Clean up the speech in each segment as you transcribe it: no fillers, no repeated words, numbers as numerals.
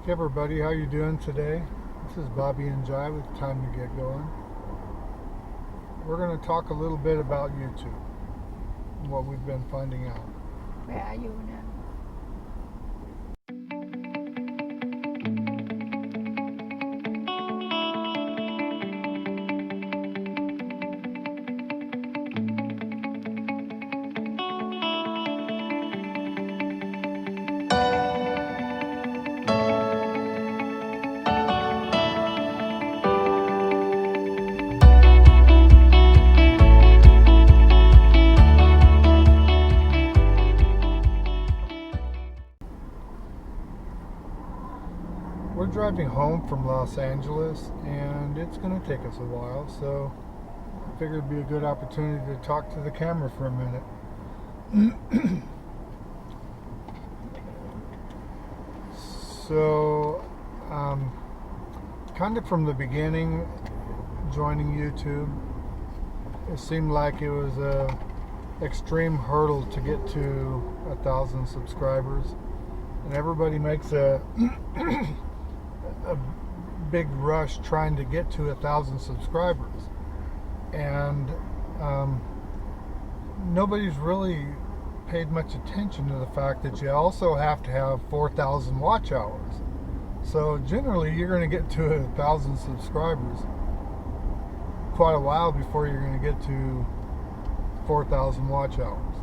Hey everybody, how you doing today? This is Bobby and Jai with Time to Get Going. We're going to talk a little bit about YouTube and what we've been finding out. Where are you now? We're driving home from Los Angeles and it's going to take us a while, so I figured it'd be a good opportunity to talk to the camera for a minute. So, kind of from the beginning, joining YouTube, it seemed like it was a extreme hurdle to get to 1,000 subscribers, and everybody makes a big rush trying to get to 1,000 subscribers, and nobody's really paid much attention to the fact that you also have to have 4,000 watch hours. So generally you're going to get to 1,000 subscribers quite a while before you're going to get to 4,000 watch hours.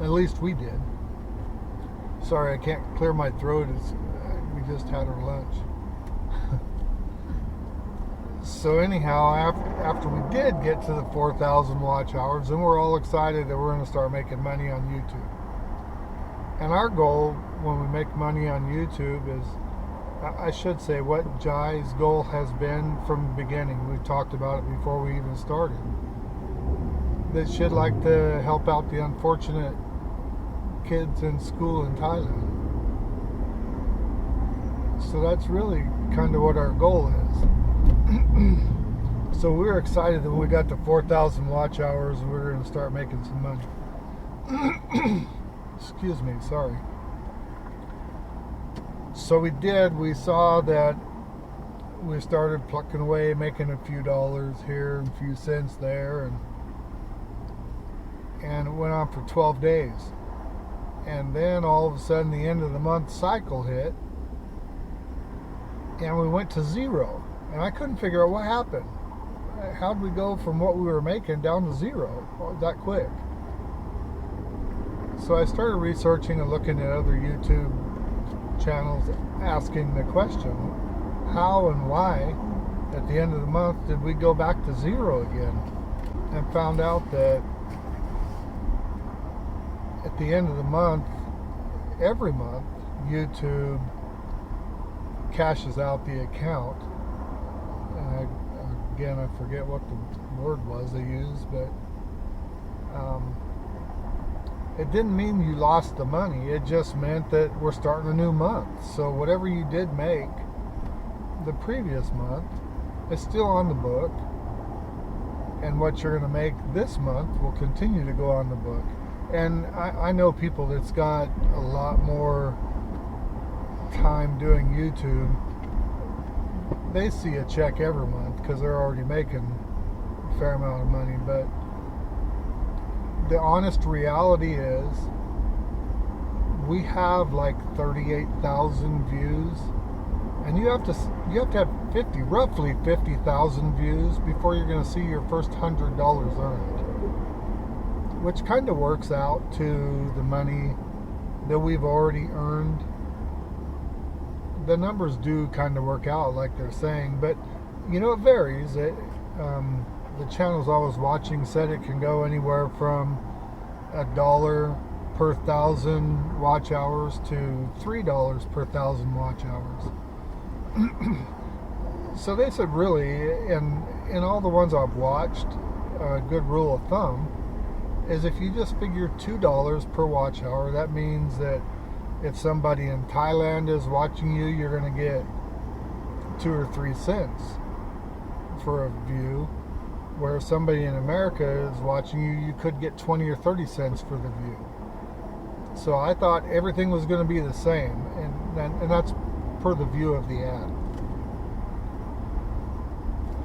At least we did. Sorry, I can't clear my throat. We just had our lunch. So anyhow, after we did get to the 4,000 watch hours, then we're all excited that we're going to start making money on YouTube. And our goal when we make money on YouTube is, I should say, what Jai's goal has been from the beginning. We've talked about it before we even started. That she'd like to help out the unfortunate kids in school in Thailand. So that's really kind of what our goal is. So we were excited that when we got to 4,000 watch hours, we were going to start making some money. Excuse me, sorry. So we did. We saw that we started plucking away, making a few dollars here and a few cents there, and it went on for 12 days. And then all of a sudden the end of the month cycle hit, and we went to zero. And I couldn't figure out what happened. How'd we go from what we were making down to zero that quick? So I started researching and looking at other YouTube channels, asking the question, how and why at the end of the month did we go back to zero again? And found out that at the end of the month, every month, YouTube cashes out the account. Again, I forget what the word was they used, but it didn't mean you lost the money. It just meant that we're starting a new month. So whatever you did make the previous month is still on the book, and what you're going to make this month will continue to go on the book. And I know people that's got a lot more time doing YouTube. They see a check every month because they're already making a fair amount of money. But the honest reality is we have like 38,000 views, and you have to have roughly 50,000 views before you're going to see your first $100 earned, which kind of works out to the money that we've already earned. The numbers do kind of work out like they're saying, but it varies. The channels I was watching said it can go anywhere from $1 per 1,000 watch hours to $3 per 1,000 watch hours. So they said really, in all the ones I've watched, a good rule of thumb is if you just figure $2 per watch hour, that means that if somebody in Thailand is watching you, you're going to get 2 or 3 cents for a view. Where somebody in America is watching you, you could get 20 or 30 cents for the view. So I thought everything was going to be the same, and that's per the view of the ad.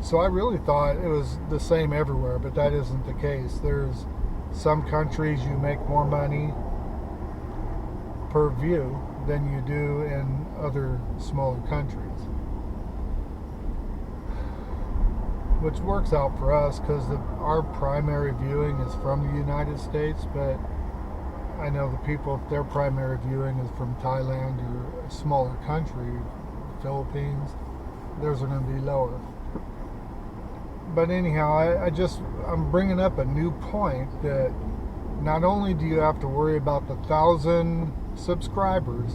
So I really thought it was the same everywhere, but that isn't the case. There's some countries you make more money per view than you do in other smaller countries, which works out for us because our primary viewing is from the United States, but I know the people, their primary viewing is from Thailand or a smaller country, Philippines. Theirs are going to be lower. But anyhow, I'm bringing up a new point that not only do you have to worry about the 1,000 subscribers,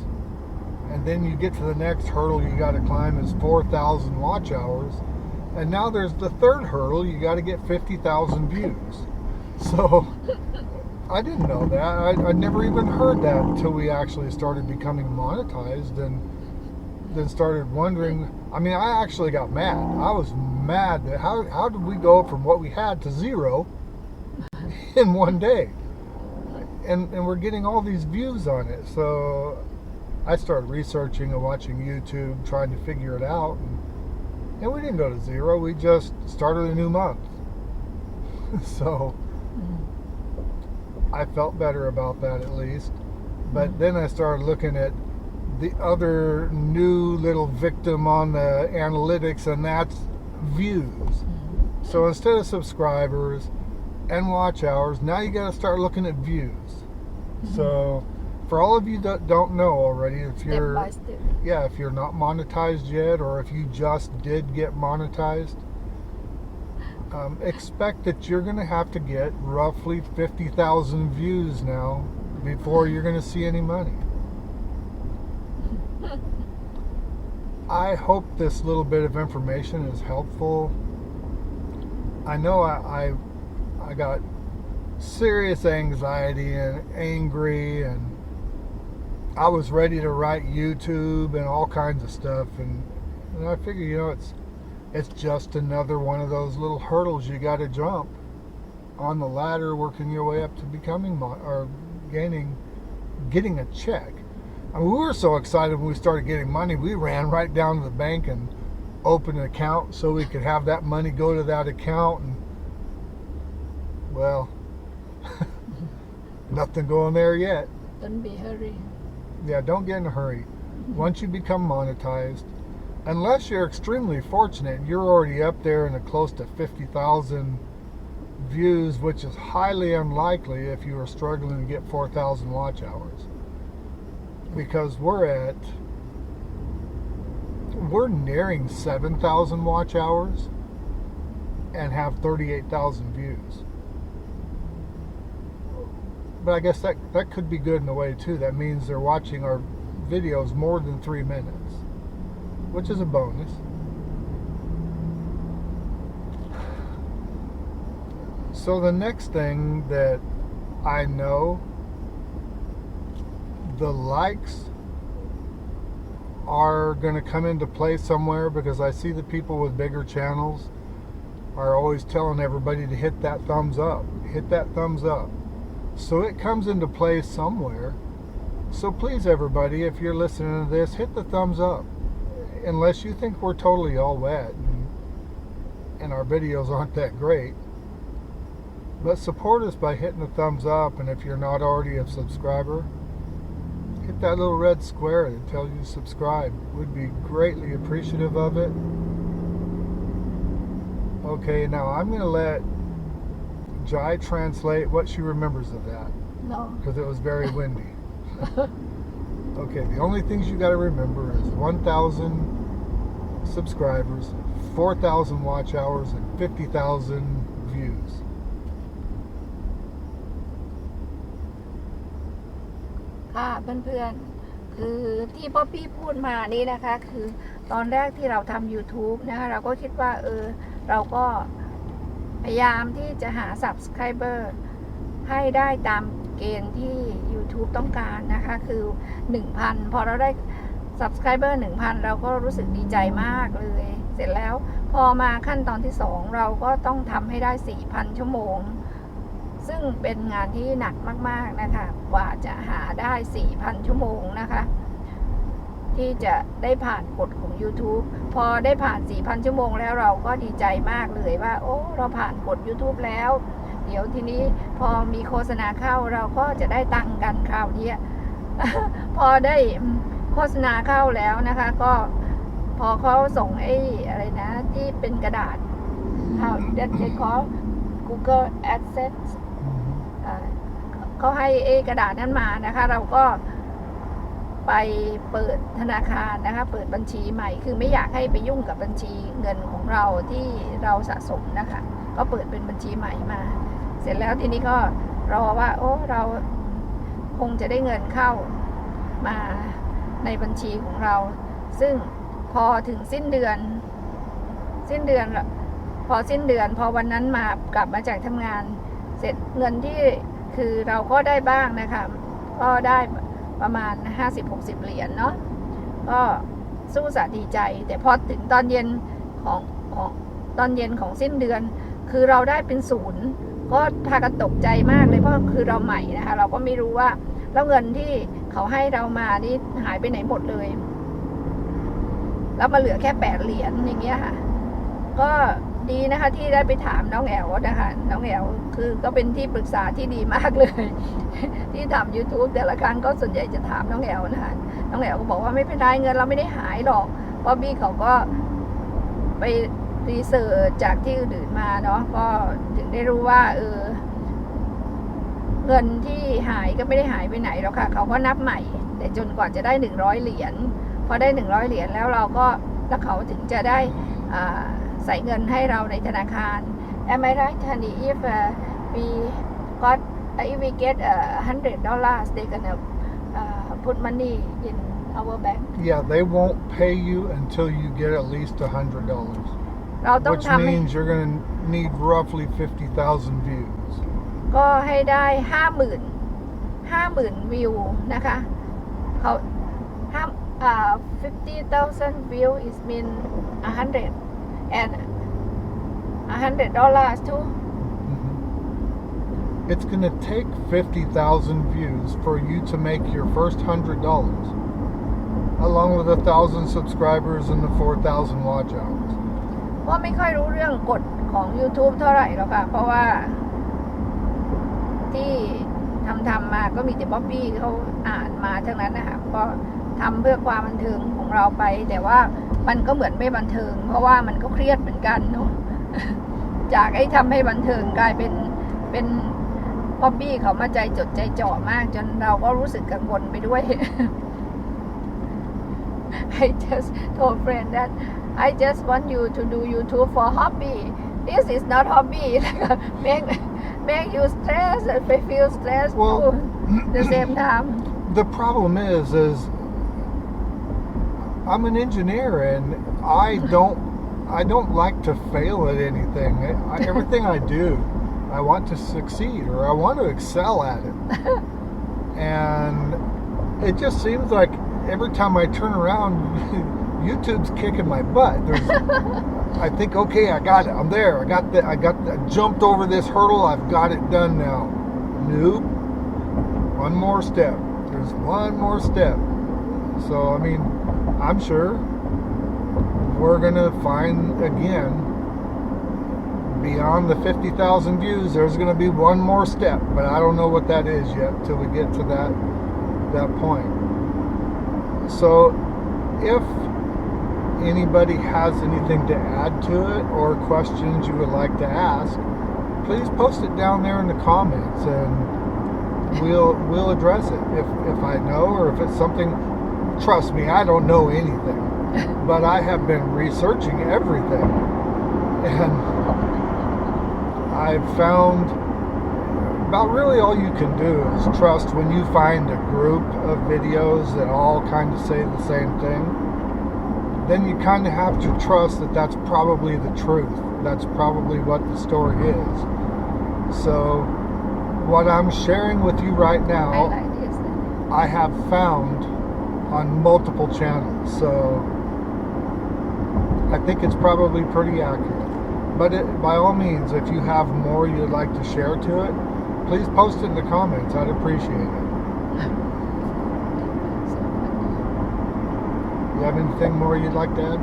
and then you get to the next hurdle you got to climb is 4,000 watch hours, and now there's the third hurdle, you got to get 50,000 views. So I didn't know that. I never even heard that until we actually started becoming monetized, and then started wondering. I mean, I actually got mad. I was mad that how did we go from what we had to zero in one day? And we're getting all these views on it. So I started researching and watching YouTube, trying to figure it out. And we didn't go to zero. We just started a new month. So I felt better about that at least. But then I started looking at the other new little victim on the analytics, and that's views. So instead of subscribers and watch hours, now you got to start looking at views. So for all of you that don't know already, if you're if you're not monetized yet, or if you just did get monetized, expect that you're going to have to get roughly 50,000 views now before you're going to see any money. I hope this little bit of information is helpful. I know I got serious anxiety and angry, and I was ready to write YouTube and all kinds of stuff, and I figure, it's just another one of those little hurdles you got to jump on the ladder, working your way up to becoming getting a check. I mean, we were so excited when we started getting money, we ran right down to the bank and opened an account so we could have that money go to that account. And well, nothing going there yet. Don't be hurry. Yeah, don't get in a hurry. Once you become monetized, unless you're extremely fortunate, you're already up there in a close to 50,000 views, which is highly unlikely if you are struggling to get 4,000 watch hours. Because we're nearing 7,000 watch hours and have 38,000 views. But I guess that could be good in a way too. That means they're watching our videos more than 3 minutes, which is a bonus. So the next thing that I know, the likes are going to come into play somewhere, because I see the people with bigger channels are always telling everybody to hit that thumbs up. Hit that thumbs up. So it comes into play somewhere. So please, everybody, if you're listening to this, hit the thumbs up. Unless you think we're totally all wet and our videos aren't that great. But support us by hitting the thumbs up. And if you're not already a subscriber, hit that little red square that tells you to subscribe. We'd be greatly appreciative of it. Okay, now I'm going to let Jai translate what she remembers of that. No. Because it was very windy. Okay, the only things you got to remember is 1,000 subscribers, 4,000 watch hours, and 50,000 views.เพื่อนๆคือที่พ่อพี่พูดมานี่นะคะคือตอนแรกที่เราทำ YouTube นะคะเราก็คิดว่าเราก็พยายามที่จะหา Subscriber ให้ได้ตามเกณฑ์ที่ YouTube ต้องการนะคะคือ 1,000 พอเราได้ Subscriber 1,000 เราก็รู้สึกดีใจมากเลยเสร็จแล้วพอมาขั้นตอนที่2เราก็ต้องทำให้ได้ 4,000 ชั่วโมงซึ่งเป็นงานที่หนักมากๆนะคะกว่าจะหาได้ 4,000 ชั่วโมงนะคะท ที่จะได้ผ่านกฎของ YouTube พอได้ผ่าน 4,000 ชั่วโมงแล้วเราก็ดีใจมากเลยว่าโอ้เราผ่านกฎ YouTube แล้ว เดี๋ยวทีนี้พอมีโฆษณาเข้าเราก็จะได้ตังค์กันคราวนี้ พอได้โฆษณาเข้าแล้วนะคะ ก็พอเขาส่งไอ้อะไรนะที่เป็นกระดาษ how that they call Google AdSense เขาให้ไอ้กระดาษนั้นมานะคะ เราก็ไปเปิดธนาคารนะคะเปิดบัญชีใหม่คือไม่อยากให้ไปยุ่งกับบัญชีเงินของเราที่เราสะสมนะคะก็เปิดเป็นบัญชีใหม่มาเสร็จแล้วทีนี้ก็รอว่าโอ้เราคงจะได้เงินเข้ามาในบัญชีของเราซึ่งพอถึงสิ้นเดือนพอสิ้นเดือนพอวันนั้นมากลับมาจากทำงานเสร็จเงินที่คือเราก็ได้บ้างนะคะก็ได้ประมาณ 50-60 เหรียญเนาะก็สู้สะดีใจแต่พอถึงตอนเย็นของตอนเย็นของสิ้นเดือนคือเราได้เป็นศูนย์ก็พากันตกใจมากเลยเพราะคือเราใหม่นะคะเราก็ไม่รู้ว่าแล้วเงินที่เขาให้เรามานี่หายไปไหนหมดเลยแล้วมาเหลือแค่8 เหรียญอย่างเงี้ยค่ะก็ดีนะคะที่ได้ไปถามน้องแอลนะคะน้องแอลคือก็เป็นที่ปรึกษาที่ดีมากเลย ที่ทำ YouTube แต่ละครั้งก็ส่วนใหญ่จะถามน้องแอลนะคะน้องแอลก็บอกว่าไม่เป็นไรเงินเราไม่ได้หายหรอกเพราะบี้เขาก็ไปรีเสิร์ชจากที่อื่นๆมาเนาะก็ถึงได้รู้ว่าเงินที่หายก็ไม่ได้หายไปไหนหรอกค่ะเขาก็นับใหม่แต่จนกว่าจะได้100 เหรียญพอได้100 เหรียญแล้วเราก็แล้วเขาถึงจะได้ใส่เงินให้เราในธนาคาร Am I right, honey? If we get $100, they gonna put money in our bank. Yeah, they won't pay you until you get at least $100. เราต้อง Which ทำ means you're going to need roughly 50,000 views. ก็ให้ได้50,000 วิวนะคะเขา50,000 view is mean 100 and $100 too. It's going to take 50,000 views for you to make your first $100, along with 1,000 subscribers and the 4,000 watch hours. ก็ไม่ค่อยรู้เรื่องกฎของ YouTube เท่าไหร่หรอกค่ะเพราะว่าที่ทำมาก็มีแต่บ๊อบบี้เขาอ่านมาทั้งนั้นนะคะก็ทำเพื่อความบันเทิงของเราไปแต่ว่ามันก็เหมือนไม่บันเทิงเพราะว่ามันก็เครียดเหมือนกันเนาะ จากไอ้ทำให้บันเทิงกลายเป็นบ๊อบบี้เขามาใจจดใจจ่อมากจนเราก็รู้สึกกังวลไปด้วย I just told friend that I just want you to do YouTube for hobby. This is not hobby. Make you stress and feel stressed Well, too. The same time. The problem is I'm an engineer and I don't like to fail at anything. Everything I do, I want to succeed or I want to excel at it. And it just seems like every time I turn around, YouTube's kicking my butt. I think, okay, I got it. I'm there. I jumped over this hurdle. I've got it done now. Nope. One more step. There's one more step. So, I mean, I'm sure we're going to find again, beyond the 50,000 views, there's going to be one more step. But I don't know what that is yet till we get to that point. So, if anybody has anything to add to it or questions you would like to ask, please post it down there in the comments and we'll address it if I know or if it's something. Trust me, I don't know anything, but I have been researching everything and I've found about really all you can do is trust when you find a group of videos that all kind of say the same thing. Then you kind of have to trust that that's probably the truth. That's probably what the story is. So what I'm sharing with you right now, I have found on multiple channels. So I think it's probably pretty accurate. But by all means, if you have more you'd like to share to it, please post it in the comments. I'd appreciate it. You have anything more you'd like to add?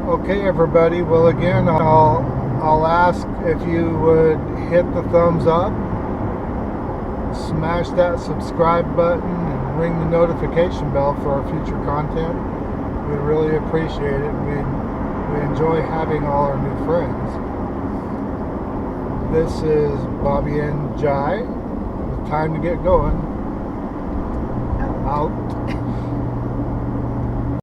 Okay, everybody. Well, again, I'll ask if you would hit the thumbs up, smash that subscribe button, and ring the notification bell for our future content. We really appreciate it. We enjoy having all our new friends. This is Bobby and Jai. It's time to get going. Out.